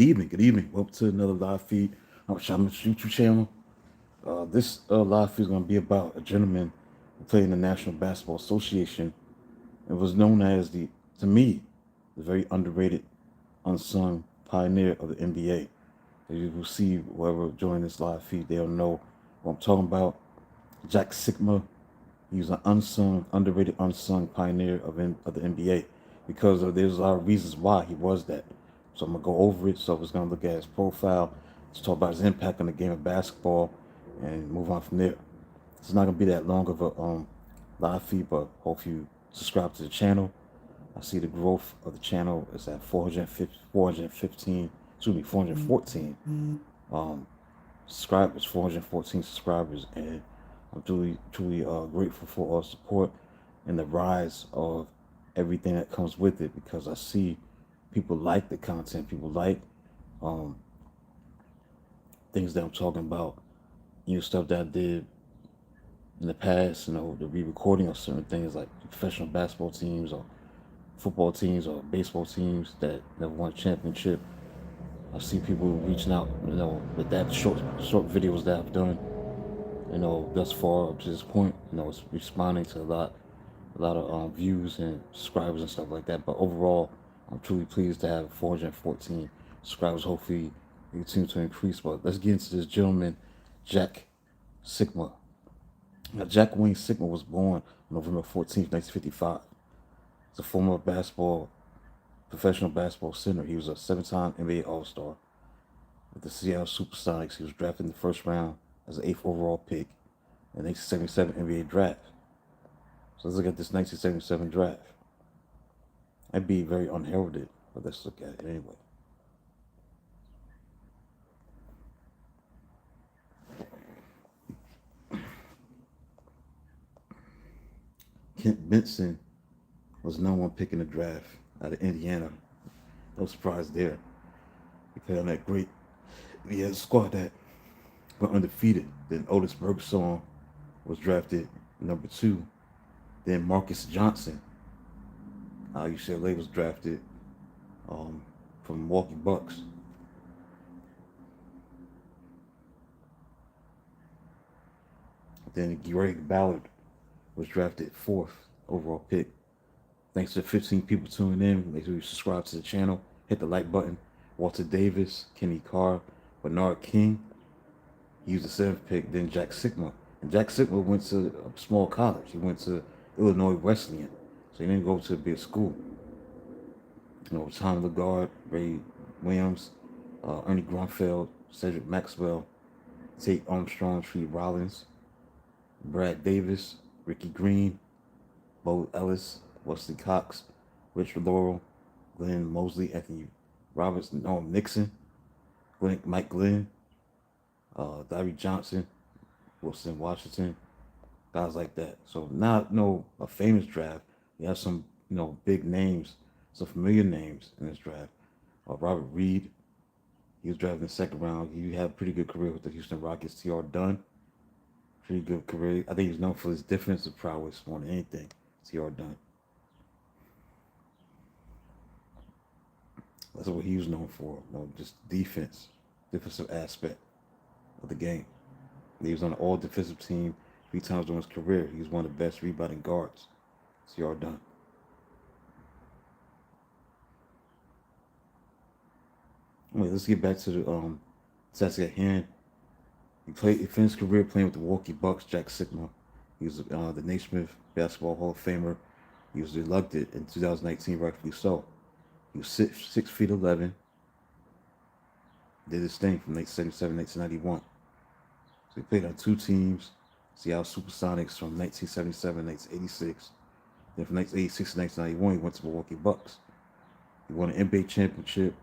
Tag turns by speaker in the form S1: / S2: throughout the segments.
S1: Good evening. Welcome to another live feed on Shaman's YouTube channel. This live feed is going to be about a gentleman who played in the National Basketball Association and was known as to me, the very underrated, unsung pioneer of the NBA. As you will see, whoever joined this live feed, they'll know what I'm talking about. Jack Sikma. He's an underrated, unsung pioneer of the NBA because there's a lot of reasons why he was that. So I'm gonna go over it. So I was gonna look at his profile, let's talk about his impact on the game of basketball, and move on from there. It's not gonna be that long of a live feed, but hope you subscribe to the channel. I see the growth of the channel is at 414 subscribers, 414 subscribers, and I'm truly grateful for all support and the rise of everything that comes with it because I see people like the content, people like um, things that I'm talking about, stuff that I did in the past, the re-recording of certain things like professional basketball teams or football teams or baseball teams that never won a championship. I see people reaching out, with that short videos that I've done, thus far up to this point, it's responding to a lot of views and subscribers and stuff like that. But overall, I'm truly pleased to have 414 subscribers. Hopefully, it continues to increase. But let's get into this gentleman, Jack Sikma. Now, Jack Wayne Sikma was born on November 14th, 1955. He's a former professional basketball center. He was a seven-time NBA All-Star with the Seattle Supersonics. He was drafted in the first round as an 8th overall pick in the 1977 NBA draft. So let's look at this 1977 draft. I'd be very unheralded, but let's look at it anyway. Kent Benson was no one pick in the draft out of Indiana. No surprise there. He played on that great squad that went undefeated. Then Otis Bergson was drafted number 2. Then Marcus Johnson, UCLA, was drafted from Milwaukee Bucks. Then Greg Ballard was drafted 4th overall pick. Thanks to 15 people tuning in. Make sure you subscribe to the channel. Hit the like button. Walter Davis, Kenny Carr, Bernard King. He was the 7th pick. Then Jack Sikma. And Jack Sikma went to a small college. He went to Illinois Wesleyan. So he didn't go to a big school. Tom Lagarde, Ray Williams, Ernie Grunfeld, Cedric Maxwell, Tate Armstrong, Tree Rollins, Brad Davis, Ricky Green, Bo Ellis, Wesley Cox, Richard Laurel, Glenn Mosley, Anthony Roberts, Norm Nixon, Mike Glenn, Larry Johnson, Wilson Washington, guys like that. So not a famous draft. We have some big names, some familiar names in this draft. Robert Reed, he was drafted in the 2nd round. He had a pretty good career with the Houston Rockets. T.R. Dunn, pretty good career. I think he's known for his defensive prowess more than anything. T.R. Dunn. That's what he was known for. Just defensive aspect of the game. He was on an all-defensive team 3 times during his career. He was one of the best rebounding guards. T.R. Dunn. Wait, let's get back to the task at hand. He finished his career playing with the Milwaukee Bucks. Jack Sikma. He was the Naismith Basketball Hall of Famer. He was elected in 2019, rightfully so. He was 6 feet 11. Did his thing from 1977 to 1991. So he played on 2 teams. Seattle Supersonics from 1977 to 1986. Then from 1986 to 1991, he went to Milwaukee Bucks. He won an NBA championship,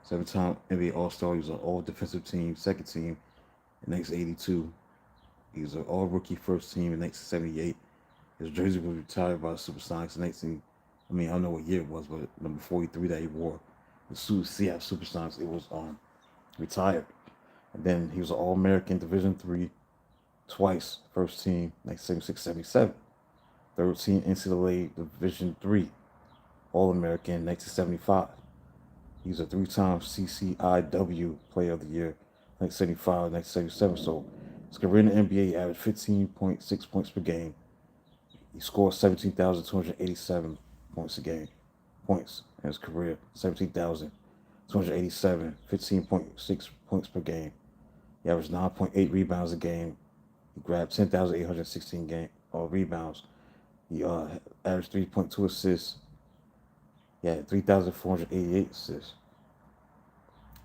S1: 7-time NBA All-Star. He was an all-defensive team, 2nd team in 1982. He was an all-rookie 1st team in 1978. His jersey was retired by the Supersonics in I don't know what year it was, but number 43 that he wore, the Seattle Supersonics, it was retired. And then he was an All-American Division III twice, 1st team, 1976-77. 3rd team NCAA Division III All-American, 1975. He's a three-time CCIW Player of the Year, 1975, 1977. So his career in the NBA he averaged 15.6 points per game. He scored 17,287 points a game. Points in his career, 17,287, 15.6 points per game. He averaged 9.8 rebounds a game. He grabbed 10,816 rebounds. He averaged 3.2 assists. He had 3,488 assists.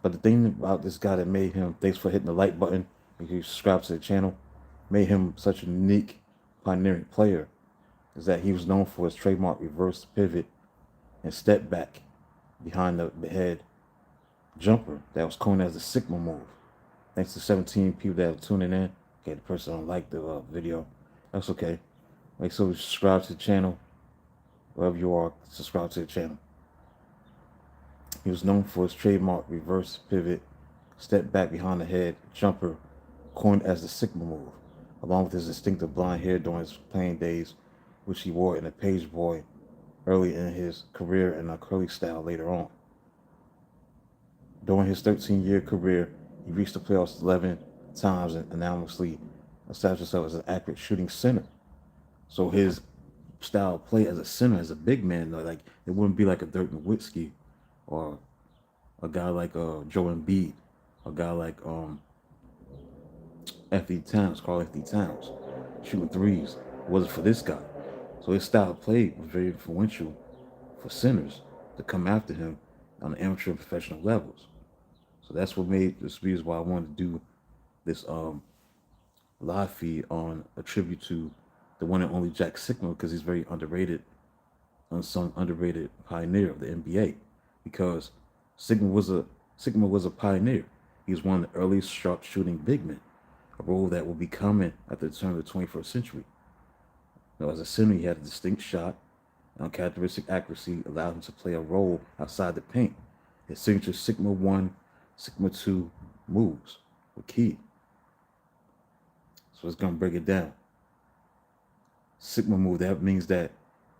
S1: But the thing about this guy that made him, thanks for hitting the like button, if you subscribe to the channel, made him such a unique, pioneering player, is that he was known for his trademark reverse pivot and step back behind the head jumper that was coined as the Sikma move. Thanks to 17 people that are tuning in. Okay, the person don't like the video. That's okay. Make sure you subscribe to the channel. Wherever you are, subscribe to the channel. He was known for his trademark reverse pivot, step back behind the head jumper, coined as the Sikma move, along with his distinctive blonde hair during his playing days, which he wore in a page boy early in his career and a curly style later on. During his 13-year career, he reached the playoffs 11 times and anonymously established himself as an accurate shooting center. So his style of play as a center, as a big man, like it wouldn't be like a Dirk Nowitzki or a guy like Joe Embiid, a guy like F.D. Towns, Karl F.D. Towns, shooting threes. It wasn't for this guy. So his style of play was very influential for centers to come after him on the amateur and professional levels. So that's what made this reason why I wanted to do this live feed on a tribute to the one and only Jack Sikma, because he's very underrated, unsung, underrated pioneer of the NBA. Because Sikma was a pioneer. He was one of the earliest sharp shooting big men, a role that will be common at the turn of the 21st century. Now, as a center, he had a distinct shot, and uncharacteristic accuracy allowed him to play a role outside the paint. His signature Sikma 1, Sikma 2 moves were key. So it's going to break it down. Sikma move, that means that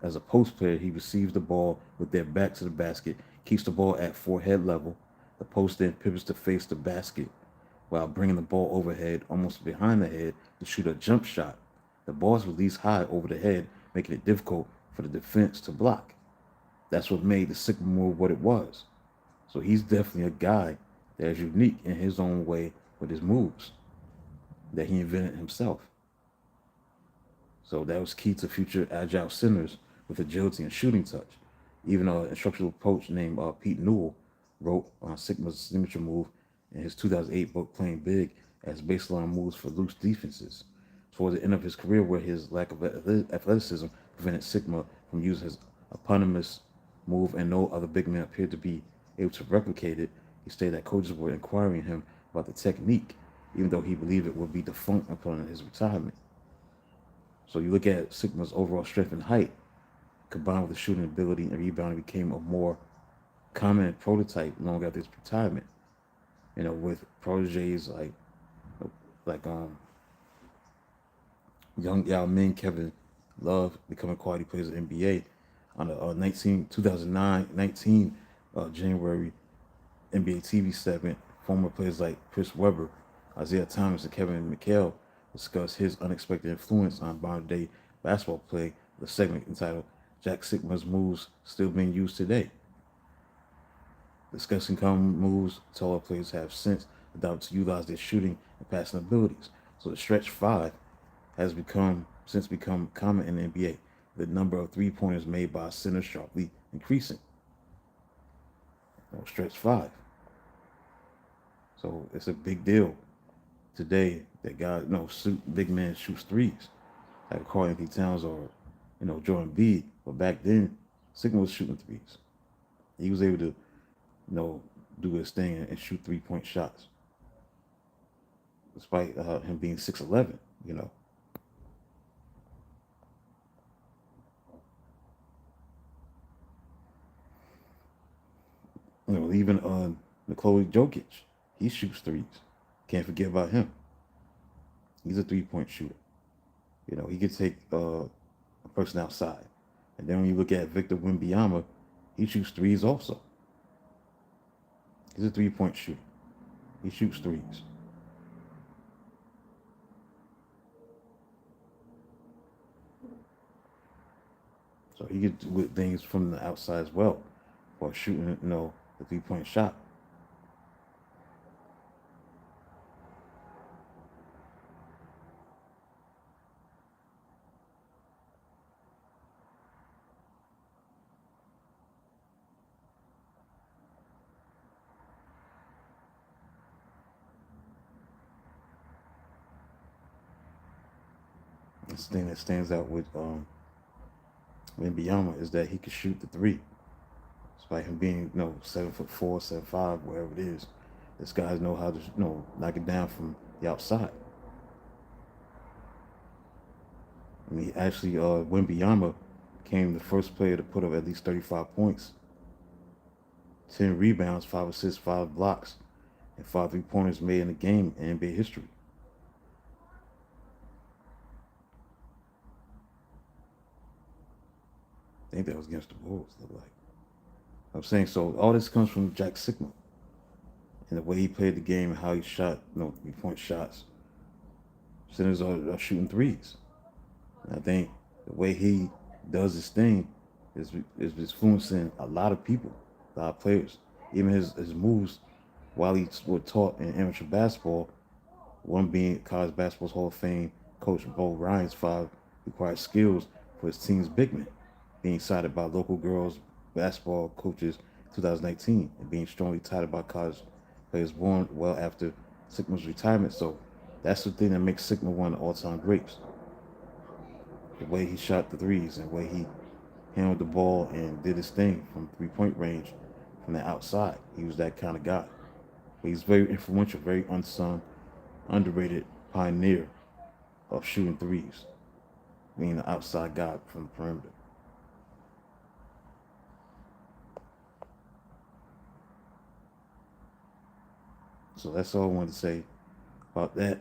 S1: as a post player, he receives the ball with their back to the basket, keeps the ball at forehead level. The post then pivots to face the basket while bringing the ball overhead, almost behind the head, to shoot a jump shot. The ball is released high over the head, making it difficult for the defense to block. That's what made the Sikma move what it was. So he's definitely a guy that is unique in his own way with his moves that he invented himself. So that was key to future agile centers with agility and shooting touch. Even an instructional coach named Pete Newell wrote on Sikma's signature move in his 2008 book Playing Big as baseline moves for loose defenses. Toward the end of his career, where his lack of athleticism prevented Sikma from using his eponymous move and no other big man appeared to be able to replicate it, he stated that coaches were inquiring him about the technique, even though he believed it would be defunct upon his retirement. So you look at Sikma's overall strength and height, combined with the shooting ability and rebounding, became a more common prototype long after his retirement. You know, with proteges like young Yao Ming, Kevin Love becoming quality players in the NBA on the 2009-19 January NBA TV segment. Former players like Chris Webber, Isaiah Thomas, and Kevin McHale discuss his unexpected influence on modern day basketball play. The segment entitled Jack Sikma's Moves Still Being Used Today. Discussing common moves taller players have since adopted to utilize their shooting and passing abilities. So the stretch five has since become common in the NBA. The number of three-pointers made by centers sharply increasing. Stretch five. So it's a big deal today that big man shoots threes, like Karl Anthony Towns or Jordan Embiid. But back then, Sikma was shooting threes. He was able to do his thing and shoot 3-point shots, despite him being 6'11". Even Nikola Jokic, he shoots threes. Can't forget about him. He's a 3-point shooter. He could take a person outside. And then when you look at Victor Wembanyama, he shoots threes also. He's a 3-point shooter. He shoots threes. So he could do things from the outside as well, or shooting, the 3-point shot. This thing that stands out with Wembanyama is that he can shoot the three. Despite him being, 7'4", 7'5", wherever it is, this guy know how to, knock it down from the outside. I mean, actually, Wembanyama became the first player to put up at least 35 points, 10 rebounds, 5 assists, 5 blocks, and 5 3-pointers made in the game in NBA history. I think that was against the Bulls, look like. I'm saying, so all this comes from Jack Sikma and the way he played the game and how he shot, 3-point shots. Centers are shooting threes. And I think the way he does his thing is influencing a lot of people, a lot of players. Even his moves while he was taught in amateur basketball, one being college basketball's Hall of Fame coach Bo Ryan's 5 required skills for his team's big men, being cited by local girls basketball coaches 2019 and being strongly touted by college players born well after Sigma's retirement. So that's the thing that makes Sigma one of the all-time greats. The way he shot the threes and the way he handled the ball and did his thing from 3-point range from the outside. He was that kind of guy. But he's very influential, very unsung, underrated pioneer of shooting threes, being the outside guy from the perimeter. So that's all I wanted to say about that.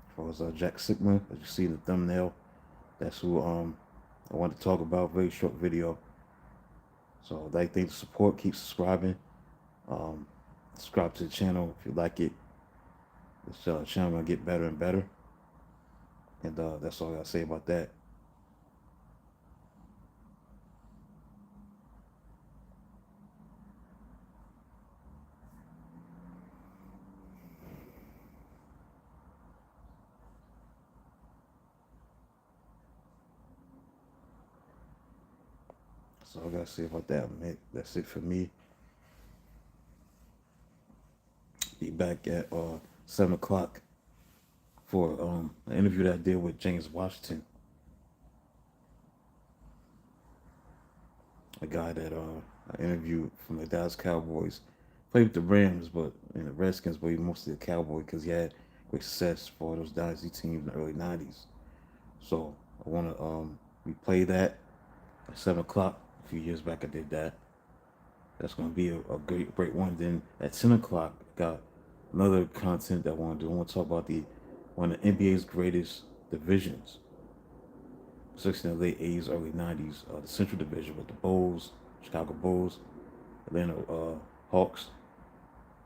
S1: As far as Jack Sikma, as you see in the thumbnail, that's who I want to talk about. Very short video. So I'd like things to support. Keep subscribing. Um, subscribe to the channel if you like it. This channel gonna get better and better. And that's all I gotta say about that. That's all I gotta say about that, man. That's it for me. Be back at 7 o'clock for an interview that I did with James Washington, a guy that I interviewed from the Dallas Cowboys. Played with the Rams, but in the Redskins, but he mostly a Cowboy because he had great success for those dynasty teams in the early '90s. So I want to replay that at 7 o'clock. A few years back, I did that. That's going to be a great one. Then at 10 o'clock, I got another content that I want to do. I want to talk about one of the NBA's greatest divisions, especially in the late '80s, early '90s. The Central Division with the Bulls, Chicago Bulls, Atlanta Hawks,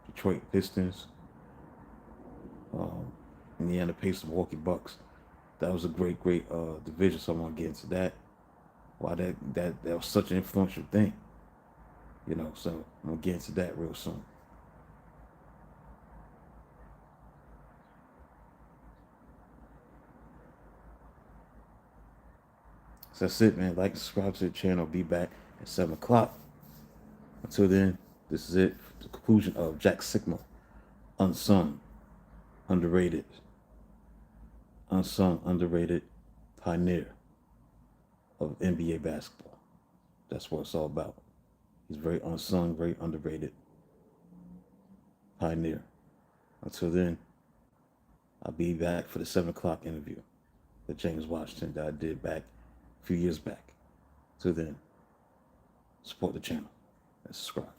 S1: Detroit Pistons, Indiana Pacers, Milwaukee Bucks. That was a great division. So I want to get into that. Why that was such an influential thing, So I'm gonna get into that real soon. So that's it, man. Like, subscribe to the channel. Be back at 7 o'clock. Until then, this is it. The conclusion of Jack Sikma, unsung, underrated, underrated pioneer of NBA basketball. That's what it's all about. He's very unsung, very underrated pioneer. Until then, I'll be back for the 7 o'clock interview with James Washington that I did back a few years back. Till then, support the channel and subscribe.